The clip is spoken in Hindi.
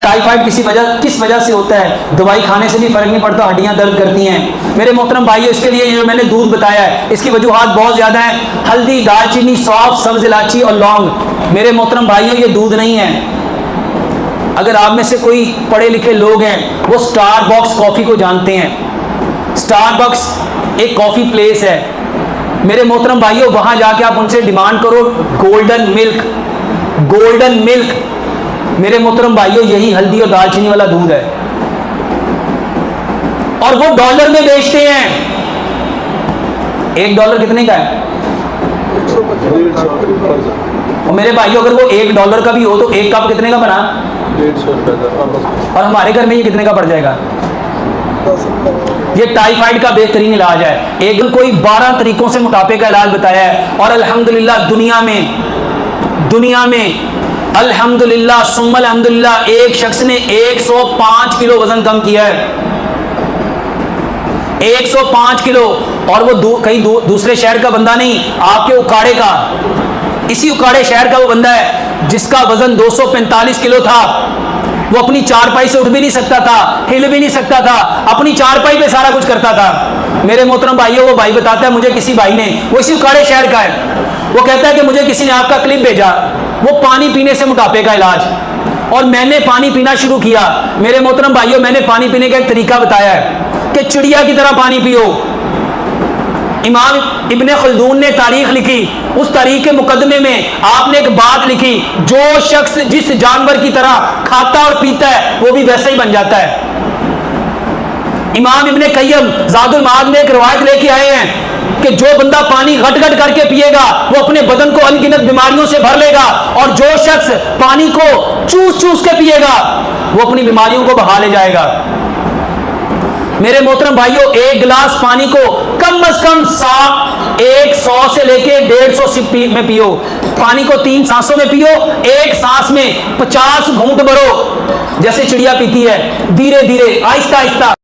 टाइफाइड किस वजह से होता है? दवाई खाने से भी फर्क नहीं पड़ता, हड्डियां दर्द करती हैं। मेरे मोहतरम भाइयों, इसके लिए जो मैंने दूध बताया है, इसकी वजूहात बहुत ज़्यादा हैं। हल्दी, दालचीनी, सौंफ, सब्ज इलायची और लौंग। मेरे मोहतरम भाइयों, ये दूध नहीं है। अगर आप में से कोई पढ़े लिखे लोग हैं, वो स्टारबक्स कॉफ़ी को जानते हैं। स्टारबक्स एक कॉफ़ी प्लेस है। मेरे मोहतरम भाइयों, वहाँ जाके आप उनसे डिमांड करो गोल्डन मिल्क, गोल्डन मिल्क। मेरे मोहतरम भाइयों, यही हल्दी और दालचीनी वाला दूध है, और वो डॉलर में बेचते हैं। $1 कितने का है? और मेरे भाइयों, अगर वो $1 का भी हो तो एक कप कितने का बना? 150 रुपए का। और हमारे घर में ये कितने का पड़ जाएगा? ये टाइफाइड का बेहतरीन इलाज है। एक कोई 12 तरीकों से मोटापे का इलाज बताया है, और अल्हम्दुलिल्लाह दुनिया में अल्हम्दुलिल्लाह सुम्मा अल्हम्दुलिल्लाह एक शख्स ने 105 किलो वजन कम किया है। 105 किलो। और वो कहीं दूसरे शहर का बंदा नहीं, आपके उकाड़े का, इसी उकाड़े शहर का वो बंदा है जिसका वजन 245 किलो था। वो अपनी चारपाई से उठ भी नहीं सकता था, हिल भी नहीं सकता था, अपनी चारपाई पे सारा कुछ करता था। मेरे मोहतरम भाइयों, वो भाई बताता है मुझे किसी भाई ने, वो इसी उकाड़े शहर का है, वो कहता है कि मुझे किसी ने आपका क्लिप भेजा, वो पानी पीने से मोटापे का इलाज, और मैंने पानी पीना शुरू किया। मेरे मोहतरम भाइयों, मैंने पानी पीने का एक तरीका बताया है कि चिड़िया की तरह पानी पियो। इमाम इब्ने खल्दून ने तारीख लिखी, उस तारीख के मुकदमे में आपने एक बात लिखी, जो शख्स जिस जानवर की तरह खाता और पीता है वो भी वैसे ही बन जाता है। इमाम इब्ने कय्यम ज़ादुल माद में एक रवायत लेके आए हैं कि जो बंदा पानी घट घट करके पिएगा वो अपने बदन को अनगिनत बीमारियों से भर लेगा, और जो शख्स पानी को चूस चूस के पिएगा वो अपनी बीमारियों को बहा ले जाएगा। मेरे मोहतरम भाइयों, एक गिलास पानी को कम से कम 100 से लेके 150 में पियो। पानी को 3 सांसों में पियो, एक सांस में 50 घूंट भरो, जैसे चिड़िया पीती है, धीरे धीरे आहिस्ता आहिस्ता।